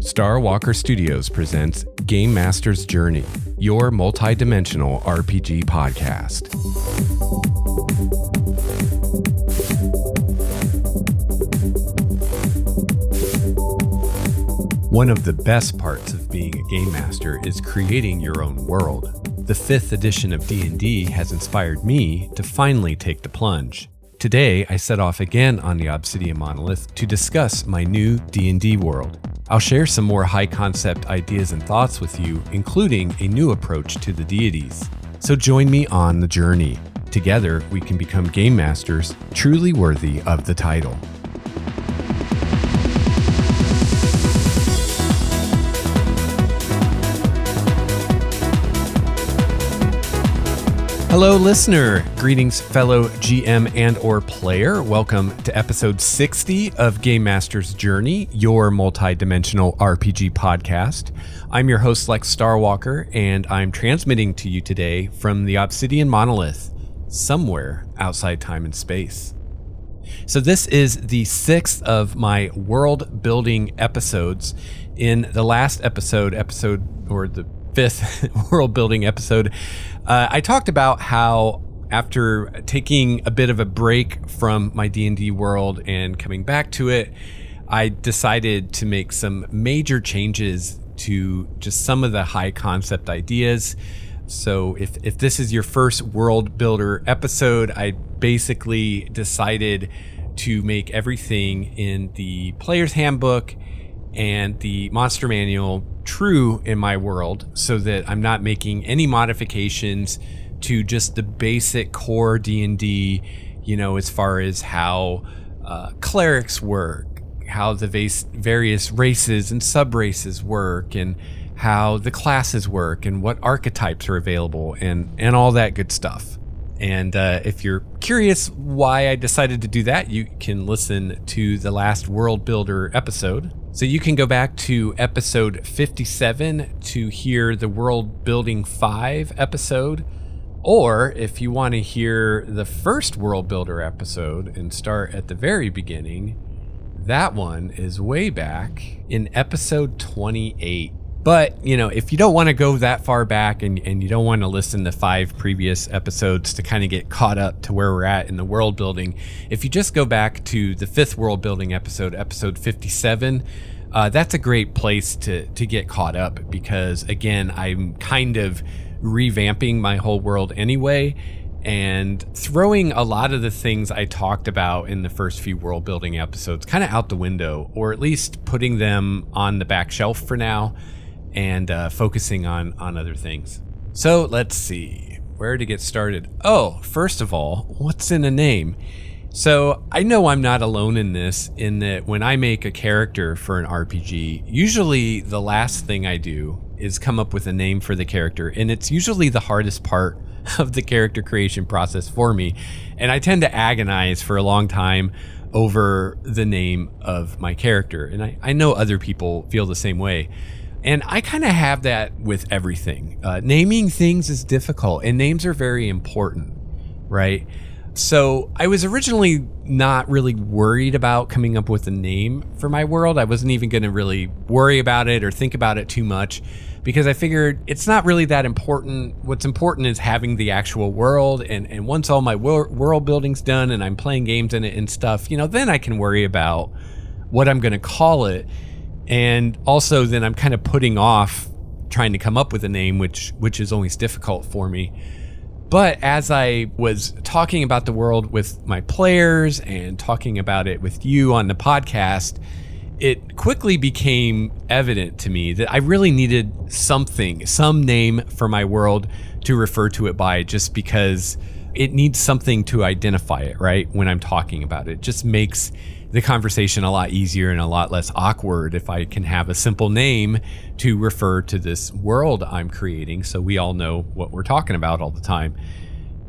Star Walker Studios presents Game Master's Journey, your multi-dimensional RPG podcast. One of the best parts of being a game master is creating your own world. The 5th edition of D&D has inspired me to finally take the plunge. Today, I set off again on the Obsidian Monolith to discuss my new D&D world. I'll share some more high-concept ideas and thoughts with you, including a new approach to the deities. So join me on the journey. Together, we can become game masters truly worthy of the title. Hello, listener. Greetings, fellow GM and or player. Welcome to episode 60 of Game Master's Journey, your multi-dimensional RPG podcast. I'm your host, Lex Starwalker, and I'm transmitting to you today from the Obsidian Monolith, somewhere outside time and space. So this is the 6th of my world building episodes. In the last episode, or the 5th world building episode, I talked about how after taking a bit of a break from my D&D world and coming back to it, I decided to make some major changes to just some of the high concept ideas. So if this is your first world builder episode, I basically decided to make everything in the player's handbook and the monster manual true in my world, so that I'm not making any modifications to just the basic core D&D, as far as how clerics work, how the various races and sub-races work, and how the classes work, and what archetypes are available, and all that good stuff. And if you're curious why I decided to do that, you can listen to the last World Builder episode. So you can go back to episode 57 to hear the World Building 5 episode. Or if you want to hear the first World Builder episode and start at the very beginning, that one is way back in episode 28. But, if you don't want to go that far back and you don't want to listen to 5 previous episodes to kind of get caught up to where we're at in the world building, if you just go back to the 5th world building episode, episode 57, that's a great place to get caught up, because, again, I'm kind of revamping my whole world anyway, and throwing a lot of the things I talked about in the first few world building episodes kind of out the window, or at least putting them on the back shelf for now, and focusing on other things. So let's see where to get started. Oh, first of all, what's in a name? So I know I'm not alone in this, in that when I make a character for an RPG, usually the last thing I do is come up with a name for the character, and it's usually the hardest part of the character creation process for me. And I tend to agonize for a long time over the name of my character, and I know other people feel the same way. And I kind of have that with everything. Naming things is difficult, and names are very important, right? So I was originally not really worried about coming up with a name for my world. I wasn't even going to really worry about it or think about it too much, because I figured it's not really that important. What's important is having the actual world, and once all my world building's done and I'm playing games in it and stuff, then I can worry about what I'm going to call it. And also then I'm kind of putting off trying to come up with a name, which is always difficult for me. But as I was talking about the world with my players and talking about it with you on the podcast, it quickly became evident to me that I really needed some name for my world to refer to it by, just because it needs something to identify it, right? When I'm talking about it, it just makes the conversation a lot easier and a lot less awkward if I can have a simple name to refer to this world I'm creating, so we all know what we're talking about all the time.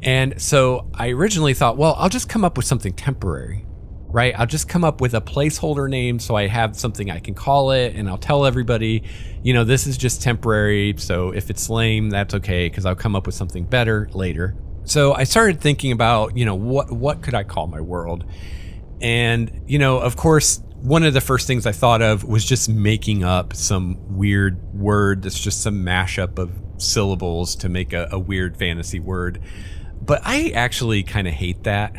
And so I originally thought, well, I'll just come up with something temporary, right? I'll just come up with a placeholder name so I have something I can call it, and I'll tell everybody, this is just temporary, so if it's lame, that's okay, because I'll come up with something better later. So I started thinking about, what could I call my world? And, of course, one of the first things I thought of was just making up some weird word that's just some mashup of syllables to make a weird fantasy word. But I actually kind of hate that.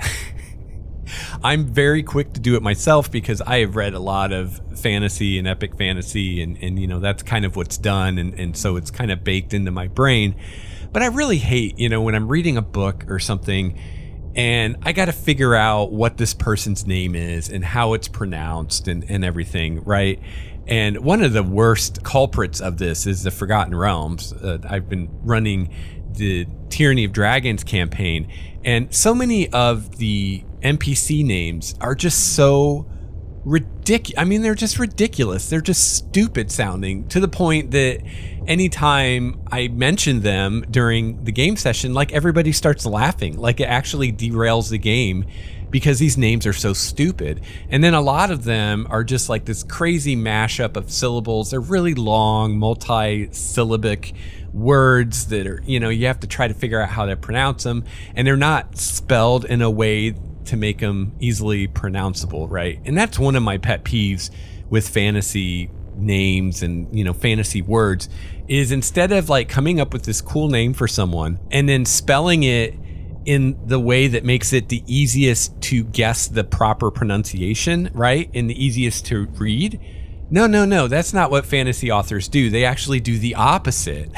I'm very quick to do it myself because I have read a lot of fantasy and epic fantasy, and you know, that's kind of what's done, and so it's kind of baked into my brain. But I really hate, you know, when I'm reading a book or something and I got to figure out what this person's name is and how it's pronounced and everything, right? And one of the worst culprits of this is the Forgotten Realms. I've been running the Tyranny of Dragons campaign, and so many of the NPC names are just so ridiculous. I mean, they're just ridiculous. They're just stupid sounding, to the point that anytime I mention them during the game session, like, everybody starts laughing. Like, it actually derails the game because these names are so stupid. And then a lot of them are just like this crazy mashup of syllables. They're really long, multi-syllabic words that are, you know, you have to try to figure out how to pronounce them. And they're not spelled in a way to make them easily pronounceable, right? And that's one of my pet peeves with fantasy names and, you know, fantasy words, is instead of like coming up with this cool name for someone and then spelling it in the way that makes it the easiest to guess the proper pronunciation, right? And the easiest to read. No, that's not what fantasy authors do. They actually do the opposite.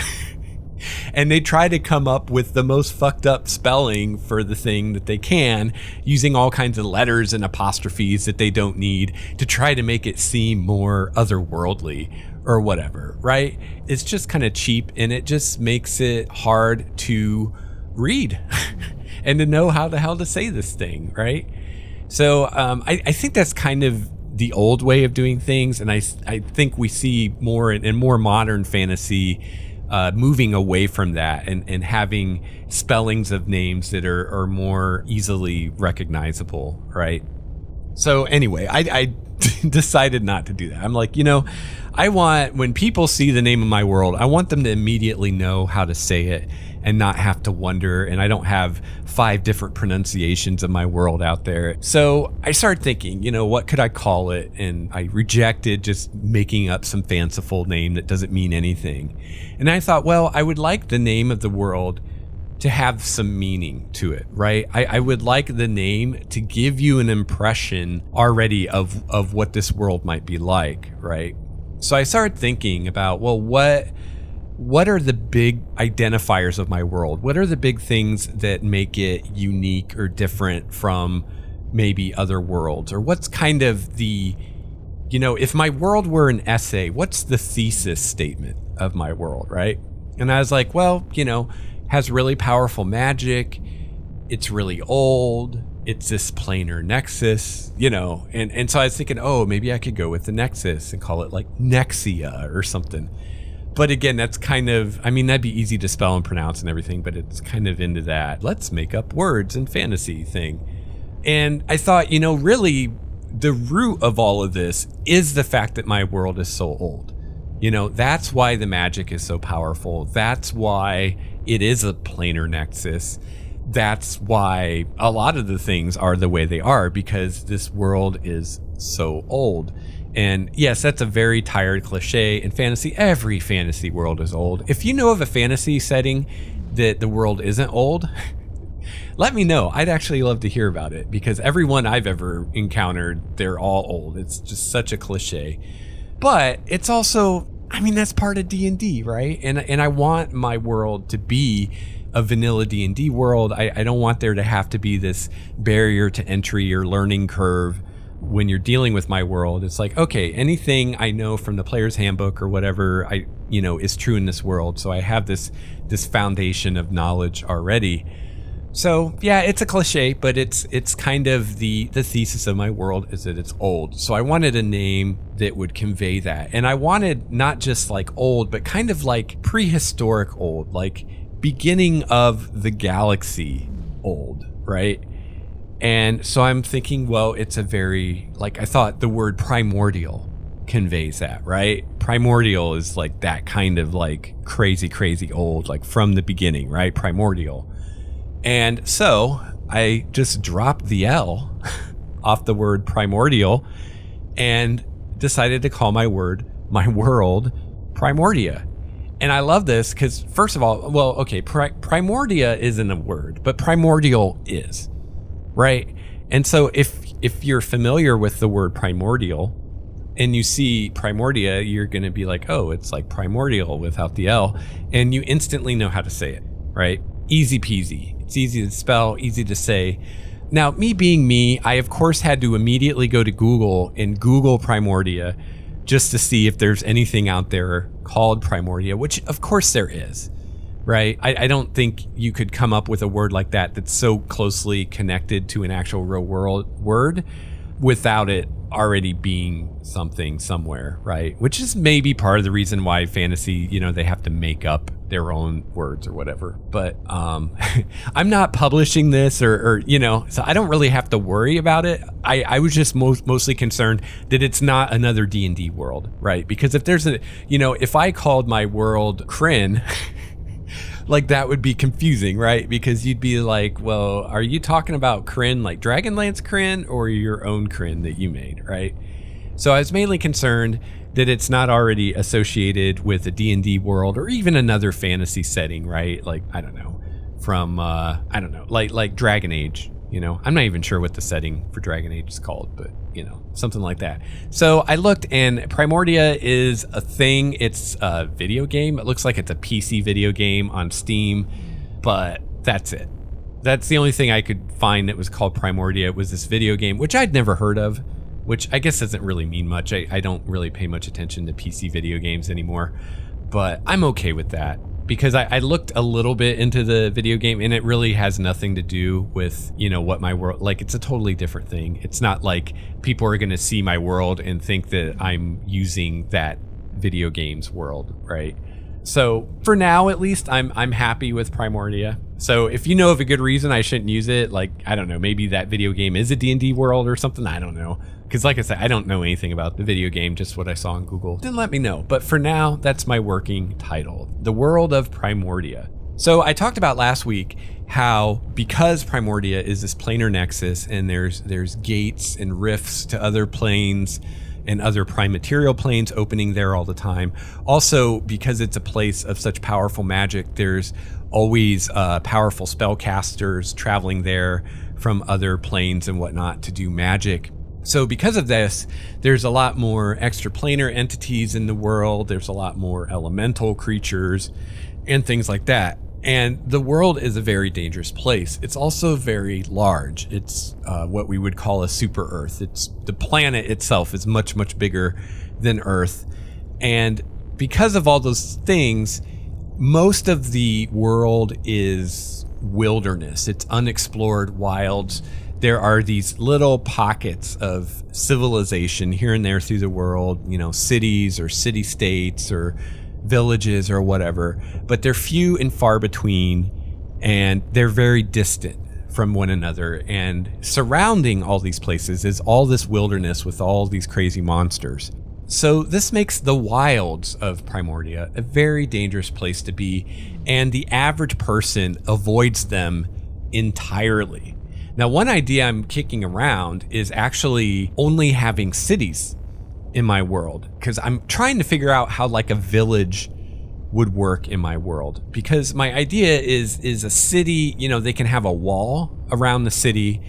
And they try to come up with the most fucked up spelling for the thing that they can, using all kinds of letters and apostrophes that they don't need to try to make it seem more otherworldly or whatever, right? It's just kind of cheap, and it just makes it hard to read and to know how the hell to say this thing, right? So I think that's kind of the old way of doing things, and I think we see more in more modern fantasy moving away from that and having spellings of names that are more easily recognizable, right? So anyway, I decided not to do that. I'm like, you know, I want, when people see the name of my world, I want them to immediately know how to say it and not have to wonder. And I don't have 5 different pronunciations of my world out there. So I started thinking, you know, what could I call it? And I rejected just making up some fanciful name that doesn't mean anything. And I thought, well, I would like the name of the world to have some meaning to it, right? I would like the name to give you an impression already of what this world might be like, right? So I started thinking about, well, what are the big identifiers of my world? What are the big things that make it unique or different from maybe other worlds? Or what's kind of the, you know, if my world were an essay, what's the thesis statement of my world, right? And I was like, well, you know, has really powerful magic, it's really old, it's this planar nexus, you know, and so I was thinking, oh, maybe I could go with the nexus and call it like Nexia or something. But again, that's kind of, I mean, that'd be easy to spell and pronounce and everything, but it's kind of into that, let's make up words and fantasy thing. And I thought, you know, really the root of all of this is the fact that my world is so old. You know, that's why the magic is so powerful. That's why it is a planar nexus. That's why a lot of the things are the way they are, because this world is so old. And yes, that's a very tired cliche in fantasy. Every fantasy world is old. If you know of a fantasy setting that the world isn't old, let me know. I'd actually love to hear about it, because everyone I've ever encountered, they're all old. It's just such a cliche. But it's also, I mean, that's part of D&D, right? And I want my world to be a vanilla D&D world. I don't want there to have to be this barrier to entry or learning curve when you're dealing with my world. It's like, okay, anything I know from the player's handbook or whatever, is true in this world. So I have this foundation of knowledge already. So yeah, it's a cliche, but it's kind of the thesis of my world is that it's old. So I wanted a name that would convey that. And I wanted not just like old, but kind of like prehistoric old, like beginning of the galaxy old, right? And so I'm thinking, well, it's a very, like, I thought the word primordial conveys that, right? Primordial is like that kind of like crazy old, like from the beginning, right? Primordial. And so I just dropped the L off the word primordial and decided to call my world Primordia. And I love this because, first of all, well, okay, Primordia isn't a word, but primordial is, right? And so if you're familiar with the word primordial and you see Primordia, you're going to be like, oh, it's like primordial without the L. And you instantly know how to say it, right? Easy peasy. It's easy to spell, easy to say. Now, me being me, I of course had to immediately go to Google and Google Primordia just to see if there's anything out there called Primordia, which of course there is, right? I don't think you could come up with a word like that that's so closely connected to an actual real world word without it already being something somewhere, right? Which is maybe part of the reason why fantasy, they have to make up their own words or whatever. But I'm not publishing this or so I don't really have to worry about it. I was just mostly concerned that it's not another D&D world, right? Because if there's if I called my world Kryn, like that would be confusing, right? Because you'd be like, well, are you talking about Kryn, like Dragonlance Kryn, or your own Kryn that you made, right? So I was mainly concerned that it's not already associated with a D&D world or even another fantasy setting, right? Like, I don't know, from, like Dragon Age, I'm not even sure what the setting for Dragon Age is called, but, something like that. So I looked, and Primordia is a thing. It's a video game. It looks like it's a PC video game on Steam, but that's it. That's the only thing I could find that was called Primordia. It was this video game, which I'd never heard of, which I guess doesn't really mean much. I don't really pay much attention to PC video games anymore, but I'm okay with that because I looked a little bit into the video game, and it really has nothing to do with, what my world, like it's a totally different thing. It's not like people are going to see my world and think that I'm using that video game's world, right? So for now, at least, I'm happy with Primordia. So if you know of a good reason I shouldn't use it, like, I don't know, maybe that video game is a D&D world or something, I don't know. Because like I said, I don't know anything about the video game, just what I saw on Google. Then let me know. But for now, that's my working title, The World of Primordia. So I talked about last week how because Primordia is this planar nexus and there's gates and rifts to other planes and other prime material planes opening there all the time. Also, because it's a place of such powerful magic, there's always powerful spellcasters traveling there from other planes and whatnot to do magic. So because of this, there's a lot more extraplanar entities in the world. There's a lot more elemental creatures and things like that. And the world is a very dangerous place. It's also very large. It's what we would call a super Earth. The planet itself is much, much bigger than Earth. And because of all those things, most of the world is wilderness. It's unexplored wilds. There are these little pockets of civilization here and there through the world, cities or city-states or villages or whatever, but they're few and far between, and they're very distant from one another. And surrounding all these places is all this wilderness with all these crazy monsters. So this makes the wilds of Primordia a very dangerous place to be, and the average person avoids them entirely. Now, one idea I'm kicking around is actually only having cities in my world, because I'm trying to figure out how like a village would work in my world. Because my idea is a city, they can have a wall around the city.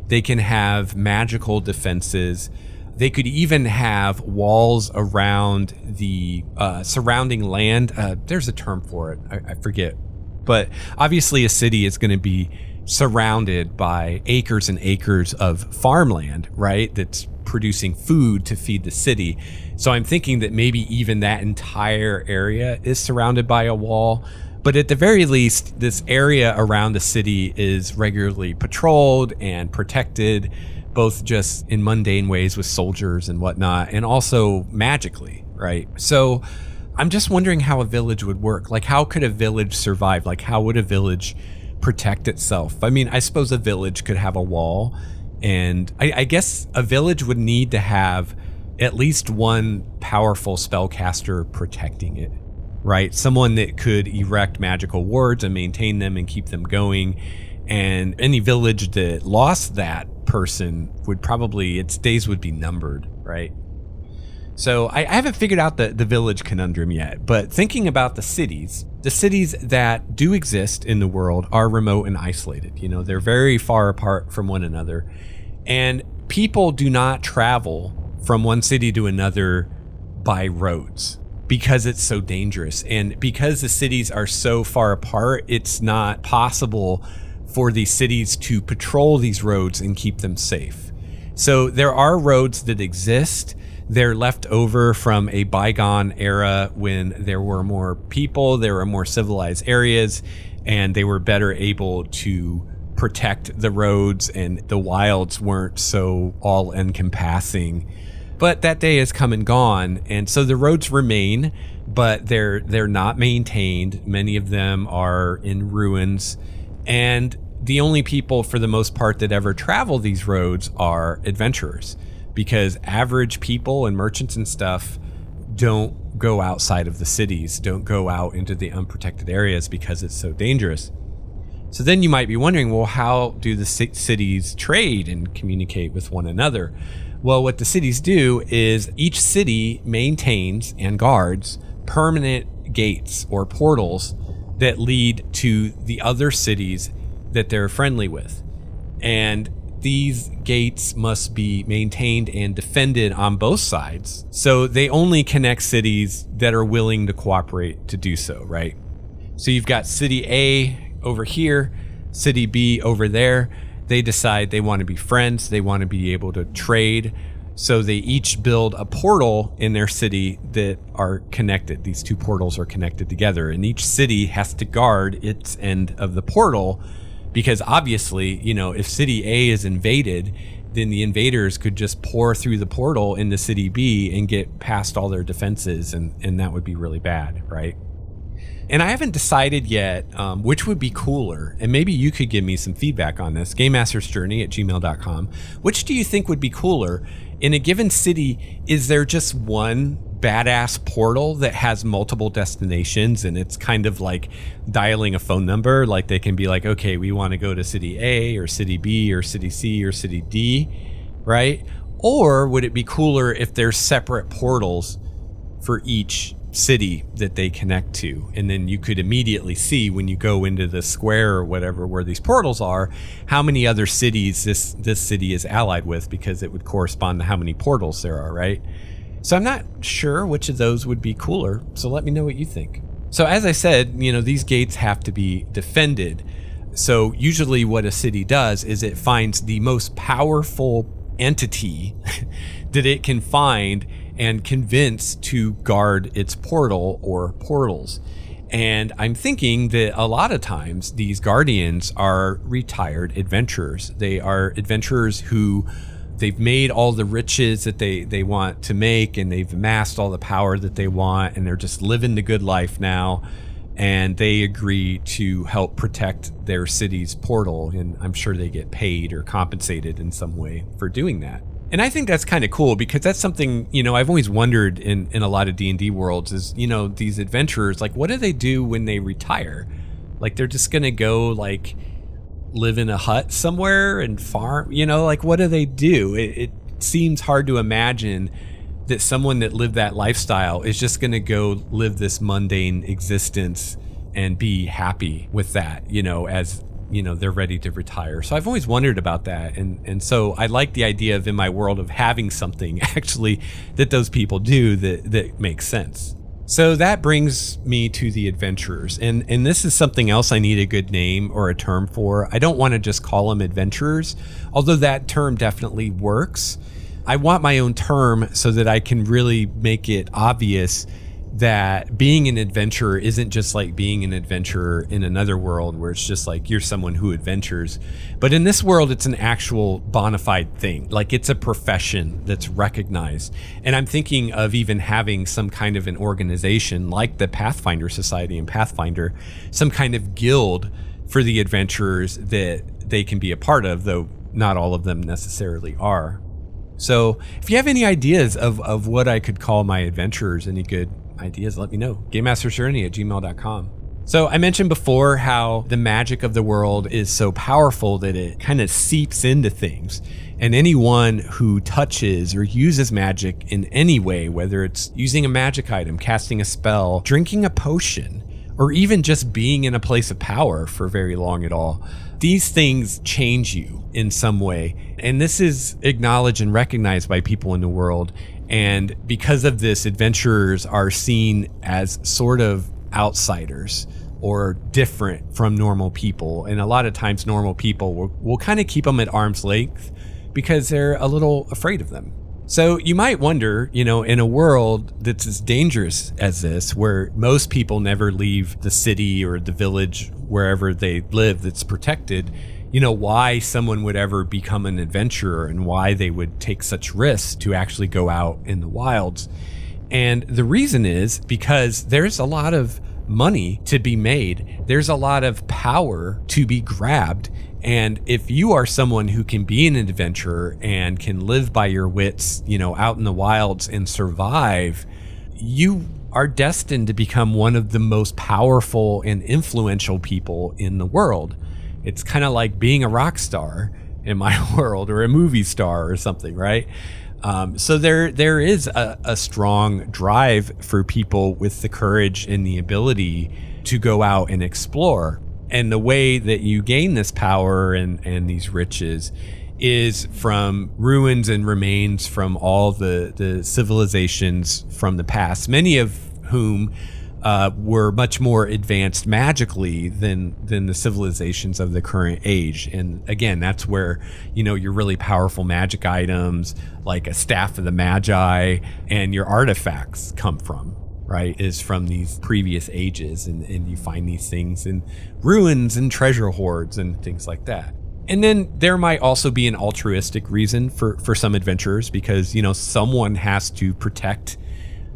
They can have magical defenses. They could even have walls around the surrounding land. There's a term for it. I forget. But obviously a city is going to be surrounded by acres and acres of farmland, right? That's producing food to feed the city. So I'm thinking that maybe even that entire area is surrounded by a wall. But at the very least, this area around the city is regularly patrolled and protected, both just in mundane ways with soldiers and whatnot, and also magically, right? So I'm just wondering how a village would work. Like, how could a village survive? Like, how would a village protect itself? I mean, I suppose a village could have a wall, and I guess a village would need to have at least one powerful spellcaster protecting it, right? Someone that could erect magical wards and maintain them and keep them going. And any village that lost that person would probably, its days would be numbered, right? So I haven't figured out the village conundrum yet, but thinking about the cities that do exist in the world are remote and isolated. You know, they're very far apart from one another, and people do not travel from one city to another by roads because it's so dangerous. And because the cities are so far apart, it's not possible for these cities to patrol these roads and keep them safe. So there are roads that exist. They're left over from a bygone era when there were more people, there were more civilized areas, and they were better able to protect the roads, and the wilds weren't so all-encompassing. But that day has come and gone, and so the roads remain, but they're not maintained. Many of them are in ruins, and the only people, for the most part, that ever travel these roads are adventurers, because average people and merchants and stuff don't go outside of the cities, don't go out into the unprotected areas because it's so dangerous. So then you might be wondering, well, how do the cities trade and communicate with one another? Well, what the cities do is each city maintains and guards permanent gates or portals that lead to the other cities that they're friendly with. And these gates must be maintained and defended on both sides. So they only connect cities that are willing to cooperate to do so, right? So you've got city A over here, city B over there. They decide they want to be friends. They want to be able to trade. So they each build a portal in their city that are connected. These two portals are connected together, and each city has to guard its end of the portal. Because obviously, you know, if city A is invaded, then the invaders could just pour through the portal into city B and get past all their defenses, and that would be really bad, right? And I haven't decided yet which would be cooler, and maybe you could give me some feedback on this, gamemastersjourney@gmail.com. Which do you think would be cooler? In a given city, is there just one badass portal that has multiple destinations, and it's kind of like dialing a phone number? Like they can be like, okay, we want to go to city A or city B or city C or city D, right? Or would it be cooler if there's separate portals for each city that they connect to, and then you could immediately see when you go into the square or whatever where these portals are, how many other cities this city is allied with, because it would correspond to how many portals there are, right? So I'm not sure which of those would be cooler, so let me know what you think. So as I said, you know, these gates have to be defended. So usually what a city does is it finds the most powerful entity that it can find and convince to guard its portal or portals. And I'm thinking that a lot of times these guardians are retired adventurers. They are adventurers who they've made all the riches that they want to make, and they've amassed all the power that they want, and they're just living the good life now. And they agree to help protect their city's portal, and I'm sure they get paid or compensated in some way for doing that. And I think that's kind of cool, because that's something, you know, I've always wondered in a lot of D&D worlds is, you know, these adventurers, like, what do they do when they retire? Like, they're just going to go, like, live in a hut somewhere and farm, you know, like, what do they do? It seems hard to imagine that someone that lived that lifestyle is just going to go live this mundane existence and be happy with that, you know, as you know, they're ready to retire. So I've always wondered about that. And so I like the idea of, in my world, of having something actually that those people do that makes sense. So that brings me to the adventurers. And this is something else I need a good name or a term for. I don't want to just call them adventurers, although that term definitely works. I want my own term so that I can really make it obvious that being an adventurer isn't just like being an adventurer in another world where it's just like you're someone who adventures. But in this world, it's an actual bona fide thing. Like, it's a profession that's recognized. And I'm thinking of even having some kind of an organization like the Pathfinder Society and Pathfinder, some kind of guild for the adventurers that they can be a part of, though not all of them necessarily are. So if you have any ideas of what I could call my adventurers, any good ideas, let me know. GameMastersJourney@gmail.com. So I mentioned before how the magic of the world is so powerful that it kind of seeps into things. And anyone who touches or uses magic in any way, whether it's using a magic item, casting a spell, drinking a potion, or even just being in a place of power for very long at all, these things change you in some way. And this is acknowledged and recognized by people in the world. And because of this, adventurers are seen as sort of outsiders or different from normal people. And a lot of times normal people will kind of keep them at arm's length because they're a little afraid of them. So you might wonder, in a world that's as dangerous as this, where most people never leave the city or the village, wherever they live that's protected, why someone would ever become an adventurer and why they would take such risks to actually go out in the wilds. And the reason is because there's a lot of money to be made. There's a lot of power to be grabbed. And if you are someone who can be an adventurer and can live by your wits, out in the wilds and survive, you are destined to become one of the most powerful and influential people in the world. It's kind of like being a rock star in my world, or a movie star or something, right? So there is a strong drive for people with the courage and the ability to go out and explore. And the way that you gain this power and these riches is from ruins and remains from all the civilizations from the past, many of whom were much more advanced magically than the civilizations of the current age. And again, that's where, your really powerful magic items like a staff of the Magi and your artifacts come from, right? Is from these previous ages. And you find these things in ruins and treasure hoards and things like that. And then there might also be an altruistic reason for some adventurers because, someone has to protect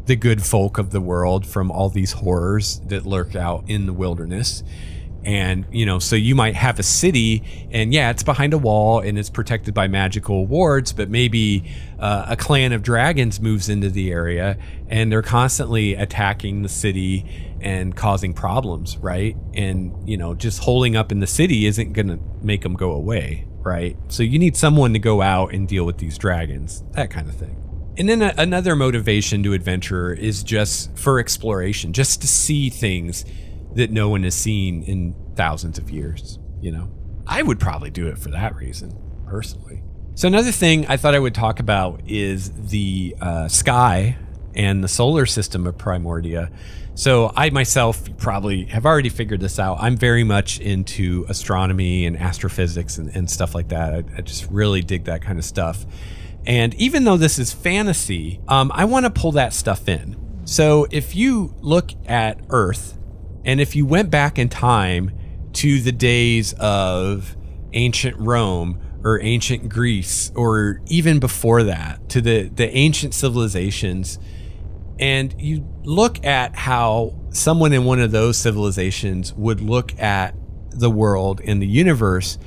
the good folk of the world from all these horrors that lurk out in the wilderness. And, so you might have a city and it's behind a wall and it's protected by magical wards, but maybe a clan of dragons moves into the area and they're constantly attacking the city and causing problems, right? And, just holding up in the city isn't going to make them go away, right? So you need someone to go out and deal with these dragons, that kind of thing. And then another motivation to adventure is just for exploration, just to see things that no one has seen in thousands of years. I would probably do it for that reason, personally. So another thing I thought I would talk about is the sky and the solar system of Primordia. So I myself probably have already figured this out. I'm very much into astronomy and astrophysics and stuff like that. I just really dig that kind of stuff. And even though this is fantasy, I want to pull that stuff in. So if you look at Earth, and if you went back in time to the days of ancient Rome or ancient Greece, or even before that, to the ancient civilizations, and you look at how someone in one of those civilizations would look at the world and the universe,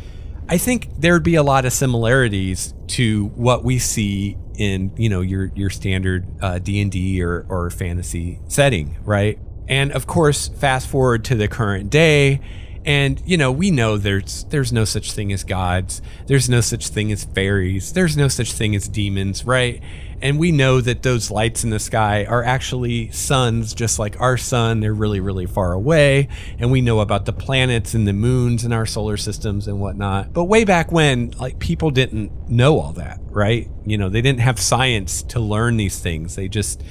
I think there would be a lot of similarities to what we see in, your standard D&D or fantasy setting, right? And of course, fast forward to the current day, and we know there's no such thing as gods, there's no such thing as fairies, there's no such thing as demons, right? And we know that those lights in the sky are actually suns, just like our sun. They're really, really far away. And we know about the planets and the moons in our solar systems and whatnot. But way back when, people didn't know all that, right? They didn't have science to learn these things. They just,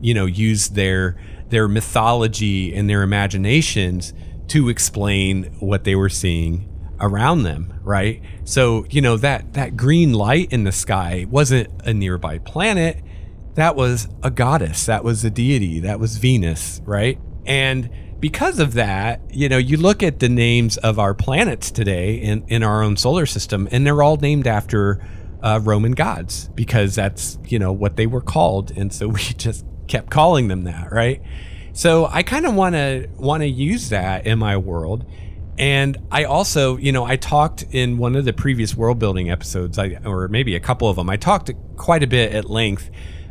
used their mythology and their imaginations to explain what they were seeing around them, right? So, that green light in the sky wasn't a nearby planet. That was a goddess. That was a deity. That was Venus, right? And because of that, you look at the names of our planets today in our own solar system, and they're all named after Roman gods because that's, what they were called. And so we just kept calling them that, right? So I kind of want to use that in my world. And I also, I talked in one of the previous world building episodes, or maybe a couple of them, I talked quite a bit at length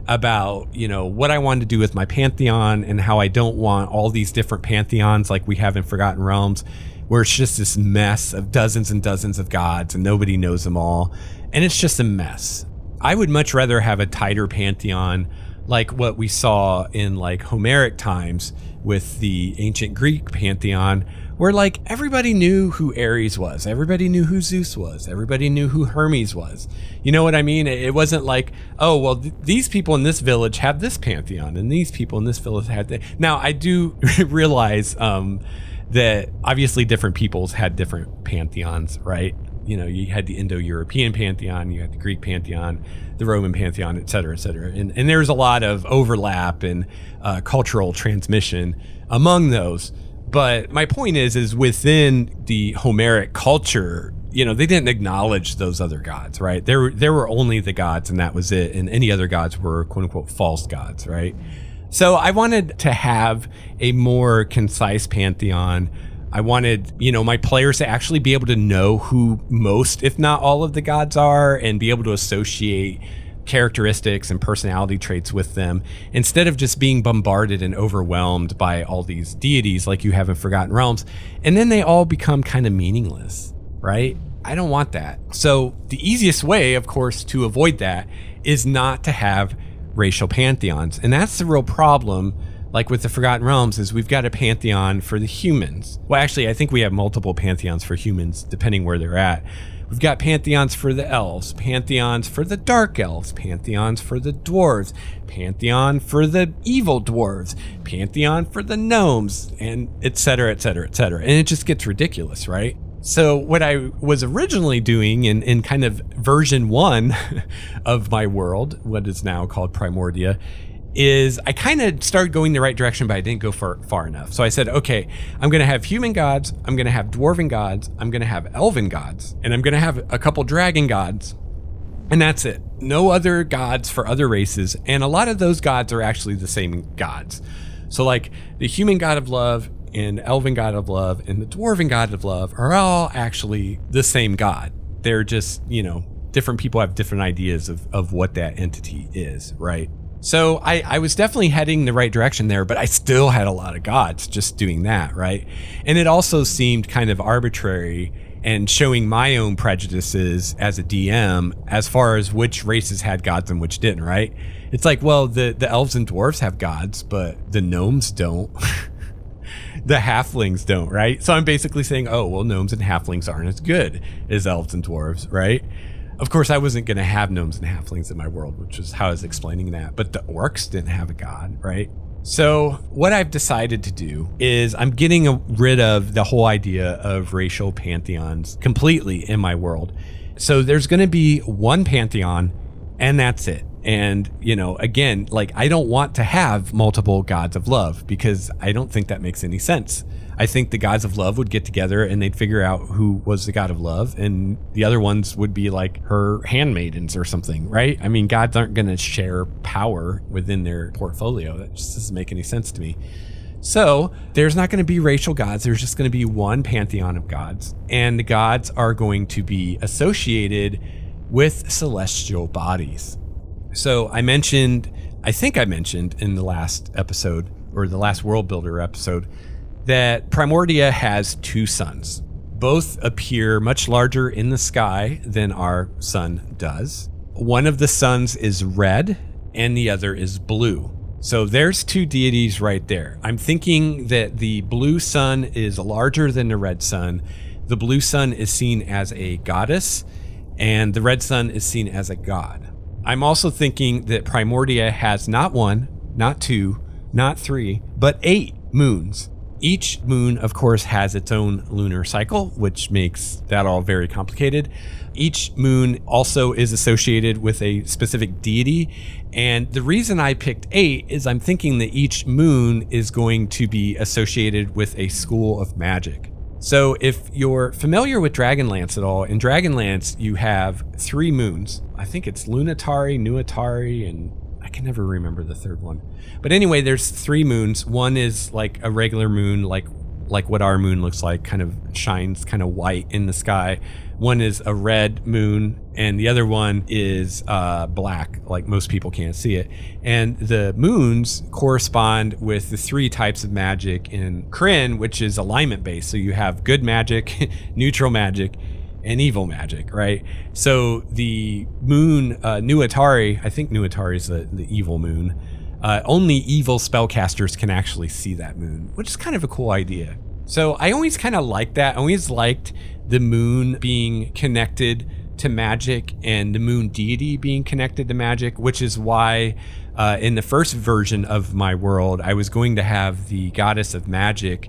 about, what I wanted to do with my pantheon and how I don't want all these different pantheons like we have in Forgotten Realms, where it's just this mess of dozens and dozens of gods and nobody knows them all. And it's just a mess. I would much rather have a tighter pantheon like what we saw in like Homeric times with the ancient Greek pantheon, where like everybody knew who Ares was, everybody knew who Zeus was, everybody knew who Hermes was. You know what I mean? It wasn't like, oh, well, these people in this village have this pantheon and these people in this village had that. Now, I do realize that obviously different peoples had different pantheons, right? You had the Indo-European pantheon, you had the Greek pantheon, the Roman pantheon, et cetera, et cetera. And there's a lot of overlap and cultural transmission among those. But my point is within the Homeric culture, they didn't acknowledge those other gods, right? There were only the gods and that was it. And any other gods were quote unquote false gods, right? So I wanted to have a more concise pantheon. I wanted, my players to actually be able to know who most, if not all of the gods are, and be able to associate characteristics and personality traits with them instead of just being bombarded and overwhelmed by all these deities like you have in Forgotten Realms. And then they all become kind of meaningless, right? I don't want that. So the easiest way, of course, to avoid that is not to have racial pantheons. And that's the real problem. Like with the Forgotten Realms is we've got a pantheon for the humans. Well, actually, I think we have multiple pantheons for humans, depending where they're at. We've got pantheons for the elves, pantheons for the dark elves, pantheons for the dwarves, pantheon for the evil dwarves, pantheon for the gnomes, and et cetera, et cetera, et cetera. And it just gets ridiculous, right? So what I was originally doing in kind of version 1 of my world, what is now called Primordia, is I kind of started going the right direction, but I didn't go far enough. So I said, okay, I'm going to have human gods, I'm going to have dwarven gods, I'm going to have elven gods, and I'm going to have a couple dragon gods. And that's it. No other gods for other races. And a lot of those gods are actually the same gods. So like the human god of love and elven god of love and the dwarven god of love are all actually the same god. They're just, different people have different ideas of what that entity is, right? So I was definitely heading the right direction there, but I still had a lot of gods just doing that, right? And it also seemed kind of arbitrary and showing my own prejudices as a DM as far as which races had gods and which didn't, right? It's like, well, the elves and dwarves have gods, but the gnomes don't. The halflings don't, right? So I'm basically saying, oh, well, gnomes and halflings aren't as good as elves and dwarves, right? Of course, I wasn't going to have gnomes and halflings in my world, which is how I was explaining that. But the orcs didn't have a god, right? So what I've decided to do is I'm getting rid of the whole idea of racial pantheons completely in my world. So there's going to be one pantheon, and that's it. And, again, like I don't want to have multiple gods of love because I don't think that makes any sense. I think the gods of love would get together and they'd figure out who was the god of love, and the other ones would be like her handmaidens or something, right? I mean, gods aren't going to share power within their portfolio. That just doesn't make any sense to me. So there's not going to be racial gods. There's just going to be one pantheon of gods, and the gods are going to be associated with celestial bodies. So I think I mentioned in the last episode, or the last World Builder episode, that Primordia has two suns. Both appear much larger in the sky than our sun does. One of the suns is red and the other is blue. So there's two deities right there. I'm thinking that the blue sun is larger than the red sun. The blue sun is seen as a goddess and the red sun is seen as a god. I'm also thinking that Primordia has not one, not two, not three, but 8 moons. Each moon, of course, has its own lunar cycle, which makes that all very complicated. Each moon also is associated with a specific deity. And the reason I picked 8 is I'm thinking that each moon is going to be associated with a school of magic. So if you're familiar with Dragonlance at all, in Dragonlance, you have 3 moons. I think it's Lunatari, Nuatari, and I can never remember the third one. But anyway, there's 3 moons. One is like a regular moon, like what our moon looks like, kind of shines kind of white in the sky. One is a red moon, and the other one is black, like most people can't see it. And the moons correspond with the 3 types of magic in Kryn, which is alignment based. So you have good magic, neutral magic, and evil magic, right? So the moon, Nuatari, I think Nuatari is the evil moon. Only evil spellcasters can actually see that moon, which is kind of a cool idea. So I always kind of liked that. I always liked the moon being connected to magic and the moon deity being connected to magic, which is why in the first version of my world, I was going to have the goddess of magic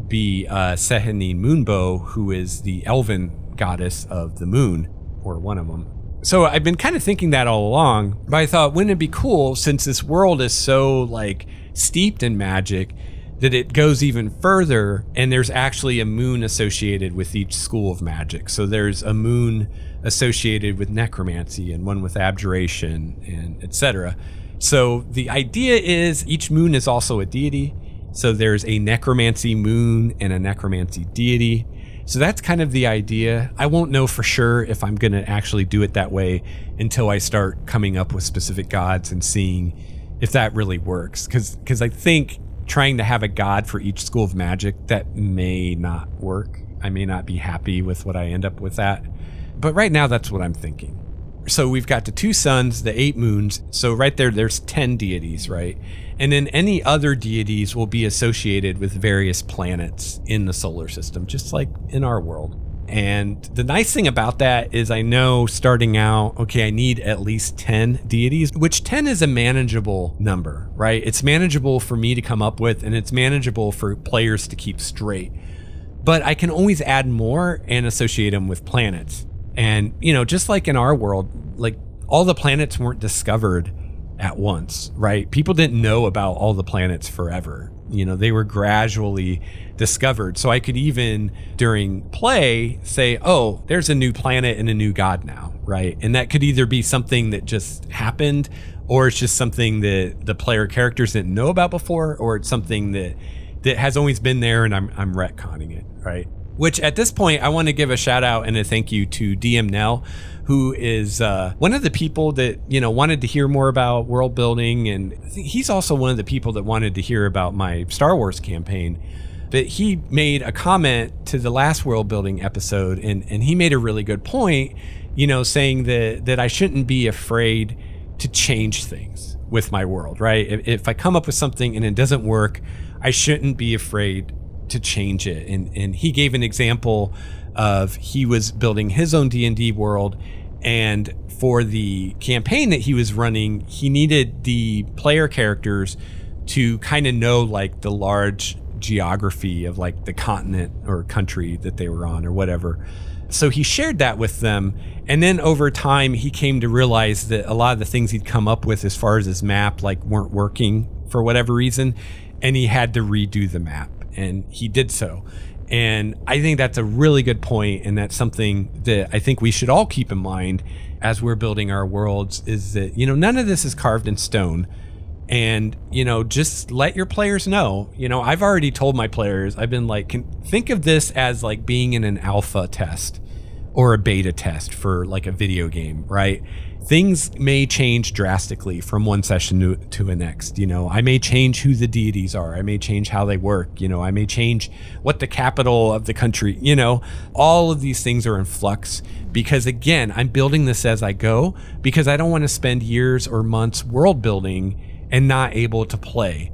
be Sehanine Moonbow, who is the elven goddess of the moon, or one of them. So I've been kind of thinking that all along, but I thought, wouldn't it be cool, since this world is so like steeped in magic, that it goes even further and there's actually a moon associated with each school of magic. So there's a moon associated with necromancy and one with abjuration and etc. So the idea is each moon is also a deity. So there's a necromancy moon and a necromancy deity. So that's kind of the idea. I won't know for sure if I'm going to actually do it that way until I start coming up with specific gods and seeing if that really works. Because I think trying to have a god for each school of magic, that may not work. I may not be happy with what I end up with that. But right now, that's what I'm thinking. So we've got the 2 suns, the 8 moons. So right there's 10 deities, right? And then any other deities will be associated with various planets in the solar system, just like in our world. And the nice thing about that is I know starting out, okay, I need at least 10 deities, which 10 is a manageable number, right? It's manageable for me to come up with, and it's manageable for players to keep straight. But I can always add more and associate them with planets. And, just like in our world, like all the planets weren't discovered at once, right? People didn't know about all the planets forever. They were gradually discovered. So I could even during play say, oh, there's a new planet and a new god now, right? And that could either be something that just happened, or it's just something that the player characters didn't know about before, or it's something that has always been there and I'm retconning it, right? Which at this point, I want to give a shout out and a thank you to DM Nell, who is one of the people that, wanted to hear more about world building. And he's also one of the people that wanted to hear about my Star Wars campaign. But he made a comment to the last world building episode, and he made a really good point, saying that I shouldn't be afraid to change things with my world, right? If I come up with something and it doesn't work, I shouldn't be afraid to change it. And he gave an example of he was building his own D&D world, and for the campaign that he was running, he needed the player characters to kind of know like the large geography of like the continent or country that they were on or whatever. So he shared that with them, and then over time he came to realize that a lot of the things he'd come up with as far as his map like weren't working for whatever reason, and he had to redo the map. And he did so. And I think that's a really good point, and that's something that I think we should all keep in mind as we're building our worlds, is that, none of this is carved in stone. And, just let your players know. I've already told my players, I've been like, think of this as like being in an alpha test or a beta test for like a video game, right? Things may change drastically from one session to the next. I may change who the deities are. I may change how they work. I may change what the capital of the country, all of these things are in flux because, again, I'm building this as I go because I don't want to spend years or months world building and not able to play.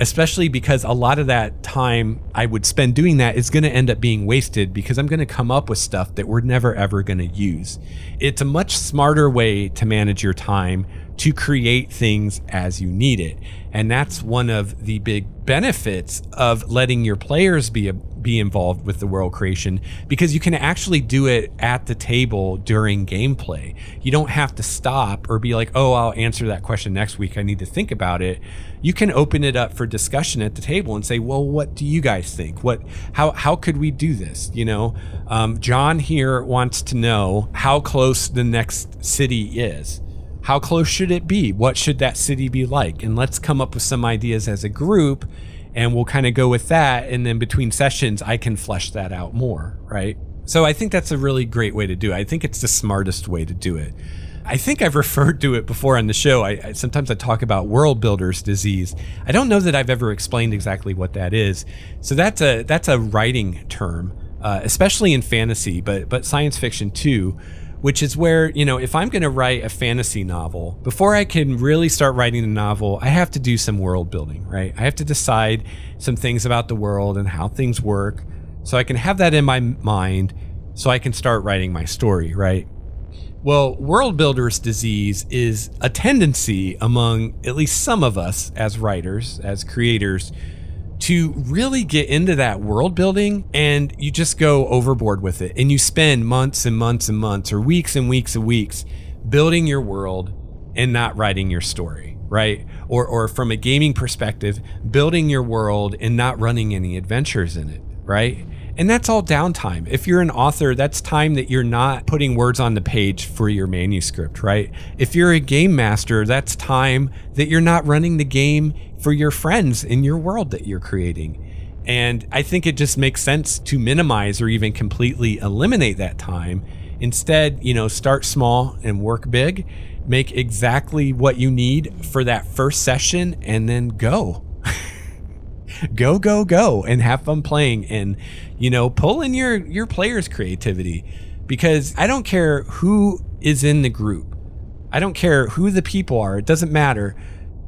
Especially because a lot of that time I would spend doing that is going to end up being wasted because I'm going to come up with stuff that we're never ever going to use. It's a much smarter way to manage your time to create things as you need it. And that's one of the big benefits of letting your players be involved with the world creation, because you can actually do it at the table during gameplay. You don't have to stop or be like, oh, I'll answer that question next week, I need to think about it. You can open it up for discussion at the table and say, well, what do you guys think? How could we do this? John here wants to know how close the next city is. How close should it be? What should that city be like? And let's come up with some ideas as a group, and we'll kind of go with that. And then between sessions, I can flesh that out more, right? So I think that's a really great way to do it. I think it's the smartest way to do it. I think I've referred to it before on the show. Sometimes I talk about world builder's disease. I don't know that I've ever explained exactly what that is. So that's a writing term, especially in fantasy, but science fiction too, which is where, if I'm going to write a fantasy novel, before I can really start writing the novel, I have to do some world building, right? I have to decide some things about the world and how things work so I can have that in my mind so I can start writing my story, right? Well, world builder's disease is a tendency among at least some of us as writers, as creators, to really get into that world building and you just go overboard with it. And you spend months and months and months or weeks and weeks and weeks building your world and not writing your story, right? Or from a gaming perspective, building your world and not running any adventures in it, right? And that's all downtime. If you're an author, that's time that you're not putting words on the page for your manuscript, right? If you're a game master, that's time that you're not running the game for your friends in your world that you're creating. And I think it just makes sense to minimize or even completely eliminate that time. Instead, start small and work big, make exactly what you need for that first session, and then go. Go, and have fun playing and, pull in your players' creativity, because I don't care who is in the group. I don't care who the people are. It doesn't matter.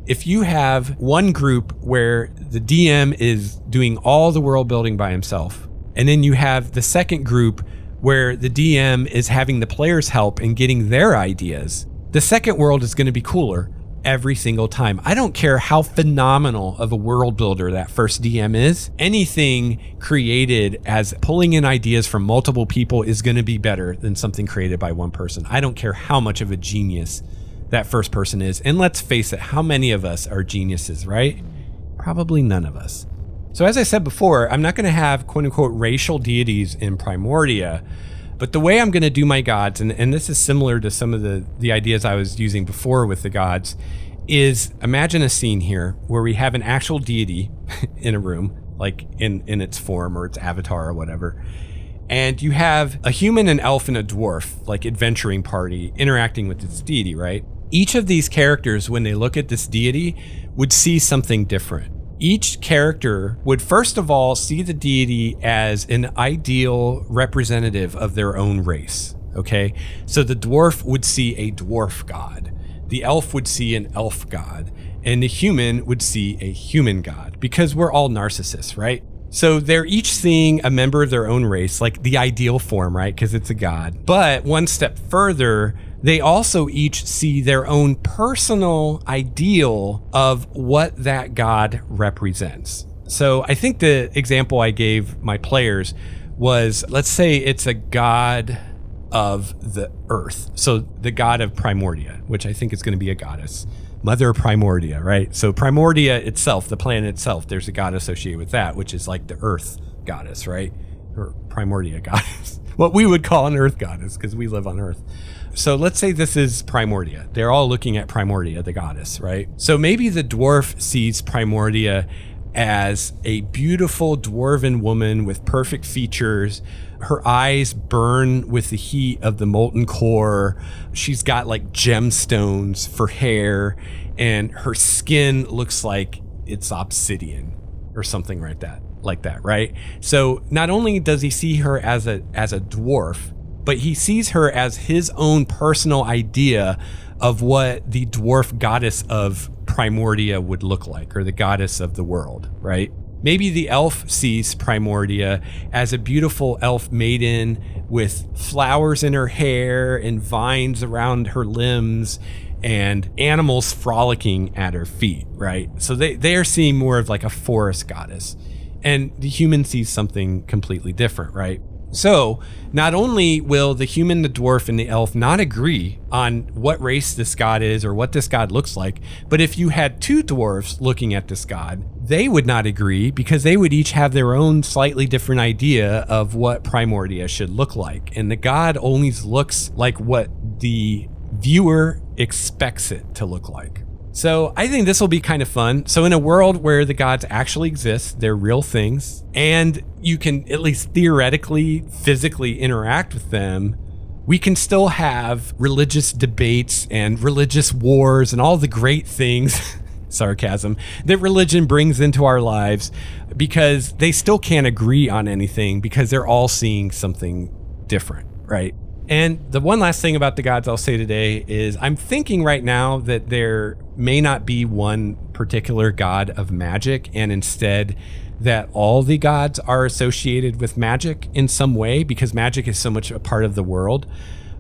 If you have one group where the DM is doing all the world building by himself, and then you have the second group where the DM is having the players help and getting their ideas, the second world is going to be cooler every single time. I don't care how phenomenal of a world builder that first DM is. Anything created as pulling in ideas from multiple people is going to be better than something created by one person. I don't care how much of a genius that first person is. And let's face it, how many of us are geniuses, right? Probably none of us. So as I said before, I'm not going to have quote unquote racial deities in Primordia. But the way I'm going to do my gods, and this is similar to some of the ideas I was using before with the gods, is imagine a scene here where we have an actual deity in a room, like in its form or its avatar or whatever. And you have a human, an elf, and a dwarf, like adventuring party, interacting with this deity, right? Each of these characters, when they look at this deity, would see something different. Each character would first of all see the deity as an ideal representative of their own race, okay? So the dwarf would see a dwarf god, the elf would see an elf god, and the human would see a human god, because we're all narcissists, right? So they're each seeing a member of their own race, like the ideal form, right? Because it's a god. But one step further, they also each see their own personal ideal of what that god represents. So I think the example I gave my players was, let's say it's a god of the earth. So the god of Primordia, which I think is going to be a goddess. Mother Primordia, right? So Primordia itself, the planet itself, there's a god associated with that, which is like the earth goddess, right? Or Primordia goddess. What we would call an earth goddess, because we live on earth. So let's say this is Primordia. They're all looking at Primordia, the goddess, right? So maybe the dwarf sees Primordia as a beautiful dwarven woman with perfect features. Her eyes burn with the heat of the molten core. She's got like gemstones for hair, and her skin looks like it's obsidian or something like that, right? So not only does he see her as a dwarf, but he sees her as his own personal idea of what the dwarf goddess of Primordia would look like, or the goddess of the world, right? Maybe the elf sees Primordia as a beautiful elf maiden with flowers in her hair and vines around her limbs and animals frolicking at her feet, right? So they are seeing more of like a forest goddess. And the human sees something completely different, right? So not only will the human, the dwarf, and the elf not agree on what race this god is or what this god looks like, but if you had two dwarfs looking at this god, they would not agree, because they would each have their own slightly different idea of what Primordia should look like. And the god only looks like what the viewer expects it to look like. So I think this will be kind of fun. So in a world where the gods actually exist, they're real things, and you can at least theoretically, physically interact with them, we can still have religious debates and religious wars and all the great things, sarcasm, that religion brings into our lives, because they still can't agree on anything because they're all seeing something different, right? And the one last thing about the gods I'll say today is I'm thinking right now that there may not be one particular god of magic, and instead that all the gods are associated with magic in some way, because magic is so much a part of the world.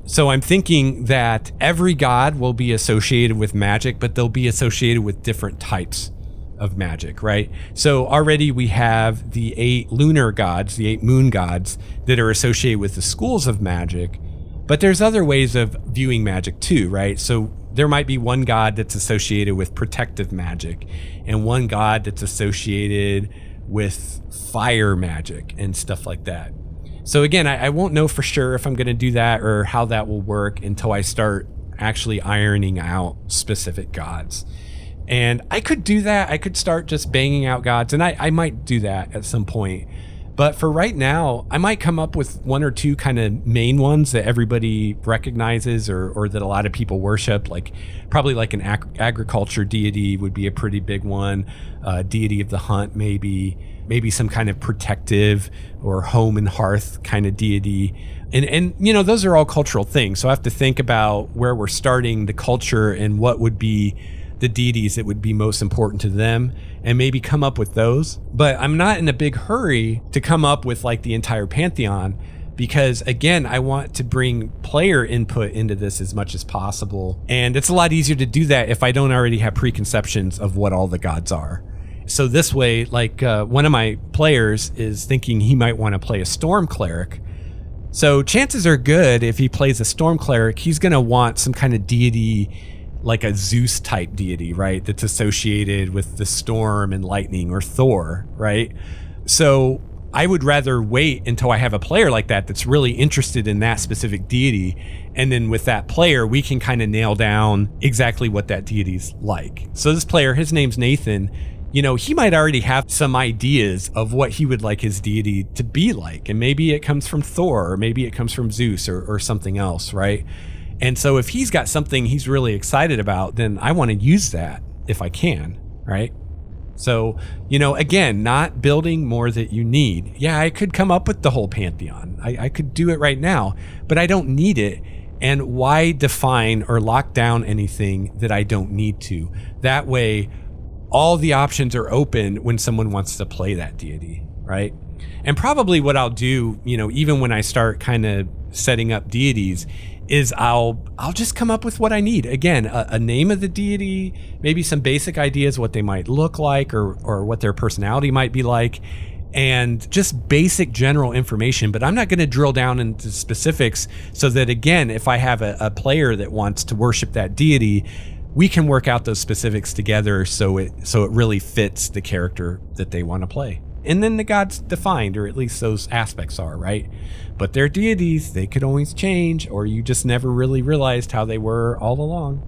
So I'm thinking that every god will be associated with magic, but they'll be associated with different types of magic, right? So already we have the 8 lunar gods, the 8 moon gods that are associated with the schools of magic. But there's other ways of viewing magic too, right? So there might be one god that's associated with protective magic, and one god that's associated with fire magic and stuff like that. So again, I won't know for sure if I'm going to do that or how that will work until I start actually ironing out specific gods. And I could do that. I could start just banging out gods, and I might do that at some point. But for right now, I might come up with 1 or 2 kind of main ones that everybody recognizes or that a lot of people worship, like probably like an agriculture deity would be a pretty big one, deity of the hunt maybe some kind of protective or home and hearth kind of deity. And you know, those are all cultural things. So I have to think about where we're starting the culture and what would be the deities that would be most important to them, and maybe come up with those. But I'm not in a big hurry to come up with like the entire pantheon, because again, I want to bring player input into this as much as possible. And it's a lot easier to do that if I don't already have preconceptions of what all the gods are. So this way, like one of my players is thinking he might want to play a storm cleric. So chances are good if he plays a storm cleric, he's going to want some kind of deity, like a Zeus type deity, right? That's associated with the storm and lightning, or Thor, right? So I would rather wait until I have a player like that that's really interested in that specific deity. And then with that player, we can kind of nail down exactly what that deity's like. So this player, his name's Nathan, you know, he might already have some ideas of what he would like his deity to be like. And maybe it comes from Thor, or maybe it comes from Zeus or something else, right? And so if he's got something he's really excited about, then I want to use that if I can, right? So, you know, again, not building more that you need. Yeah, I could come up with the whole pantheon. I could do it right now, but I don't need it. And why define or lock down anything that I don't need to? That way, all the options are open when someone wants to play that deity, right? And probably what I'll do, you know, even when I start kind of setting up deities, is I'll just come up with what I need. Again, a name of the deity, maybe some basic ideas what they might look like, or what their personality might be like, and just basic general information. But I'm not going to drill down into specifics, so that again, if I have a player that wants to worship that deity, we can work out those specifics together so it really fits the character that they want to play. And then the gods defined, or at least those aspects are, right? But they're deities, they could always change, or you just never really realized how they were all along.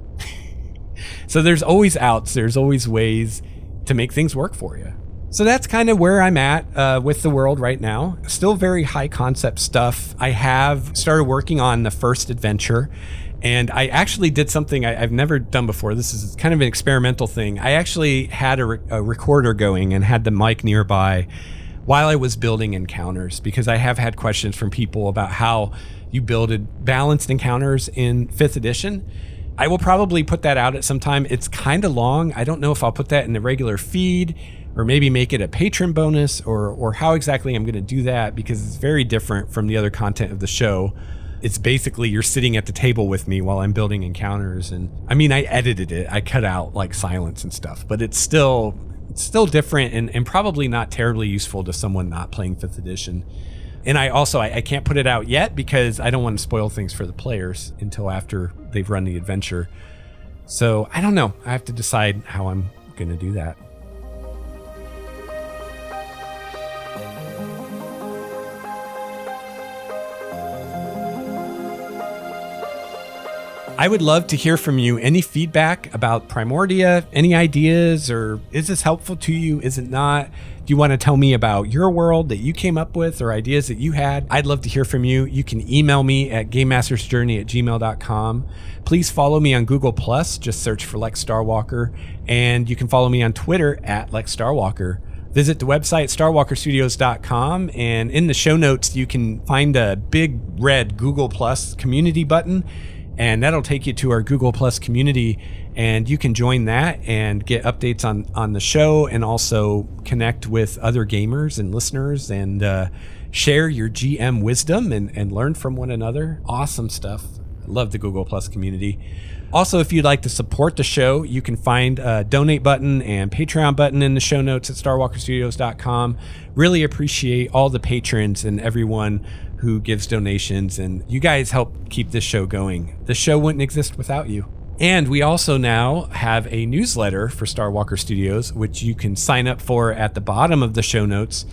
So there's always outs, there's always ways to make things work for you. So that's kind of where I'm at with the world right now. Still very high concept stuff. I have started working on the first adventure, and I actually did something I've never done before. This is kind of an experimental thing. I actually had a recorder going and had the mic nearby while I was building encounters, because I have had questions from people about how you build balanced encounters in 5th edition. I will probably put that out at some time. It's kind of long. I don't know if I'll put that in the regular feed, or maybe make it a patron bonus, or how exactly I'm going to do that, because it's very different from the other content of the show. It's basically you're sitting at the table with me while I'm building encounters. And I mean, I edited it. I cut out like silence and stuff, but it's still different and probably not terribly useful to someone not playing 5th edition. And I can't put it out yet because I don't want to spoil things for the players until after they've run the adventure. So I don't know. I have to decide how I'm going to do that. I would love to hear from you. Any feedback about Primordia, any ideas, or is this helpful to you? Is it not? Do you want to tell me about your world that you came up with or ideas that you had? I'd love to hear from you. You can email me at gamemastersjourney@gmail.com. Please follow me on Google+. Just search for Lex Starwalker. And you can follow me on Twitter at Lex Starwalker. Visit the website, starwalkerstudios.com. And in the show notes, you can find a big red Google+ community button. And that'll take you to our Google+ community, and you can join that and get updates on the show, and also connect with other gamers and listeners, and share your GM wisdom and learn from one another. Awesome stuff. I love the Google+ community. Also, if you'd like to support the show, you can find a donate button and Patreon button in the show notes at starwalkerstudios.com. Really appreciate all the patrons and everyone who gives donations, and you guys help keep this show going. The show wouldn't exist without you. And we also now have a newsletter for Starwalker Studios, which you can sign up for at the bottom of the show notes.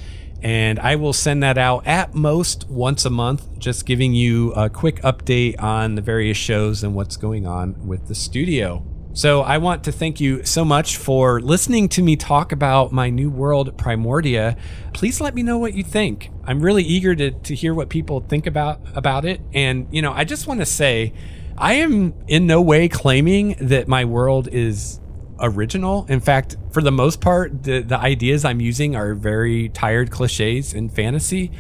And I will send that out at most once a month, just giving you a quick update on the various shows and what's going on with the studio. So I want to thank you so much for listening to me talk about my new world, Primordia. Please let me know what you think. I'm really eager to hear what people think about it. And, I just want to say, I am in no way claiming that my world is original. In fact, for the most part, the ideas I'm using are very tired cliches in fantasy.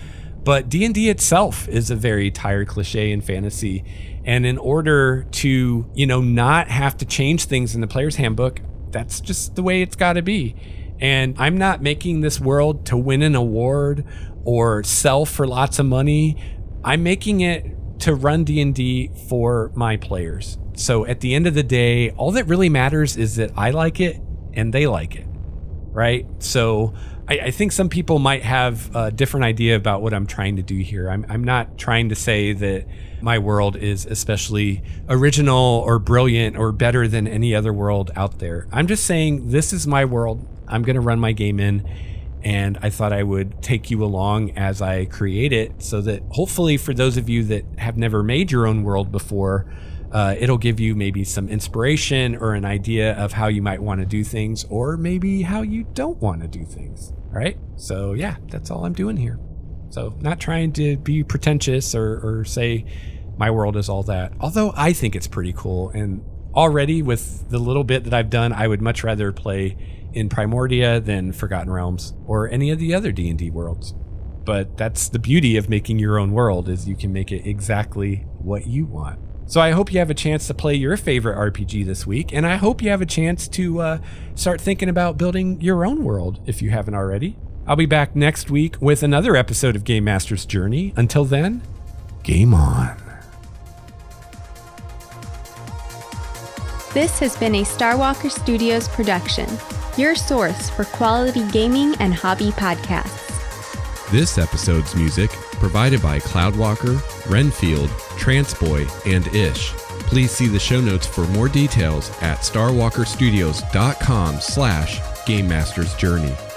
But D&D itself is a very tired cliche in fantasy. And in order to, not have to change things in the player's handbook, that's just the way it's got to be. And I'm not making this world to win an award or sell for lots of money. I'm making it to run D&D for my players. So at the end of the day, all that really matters is that I like it and they like it, right? So I think some people might have a different idea about what I'm trying to do here. I'm not trying to say that my world is especially original or brilliant or better than any other world out there. I'm just saying this is my world. I'm going to run my game in, and I thought I would take you along as I create it, so that hopefully for those of you that have never made your own world before, it'll give you maybe some inspiration or an idea of how you might want to do things, or maybe how you don't want to do things. All right. So yeah, that's all I'm doing here. So not trying to be pretentious or say my world is all that, although I think it's pretty cool. And already with the little bit that I've done, I would much rather play in Primordia than Forgotten Realms or any of the other D&D worlds. But that's the beauty of making your own world, is you can make it exactly what you want. So I hope you have a chance to play your favorite RPG this week, and I hope you have a chance to start thinking about building your own world if you haven't already. I'll be back next week with another episode of Game Master's Journey. Until then, game on. This has been a Starwalker Studios production, your source for quality gaming and hobby podcasts. This episode's music provided by Cloudwalker, Renfield, Transboy, and Ish. Please see the show notes for more details at starwalkerstudios.com/GameMastersJourney.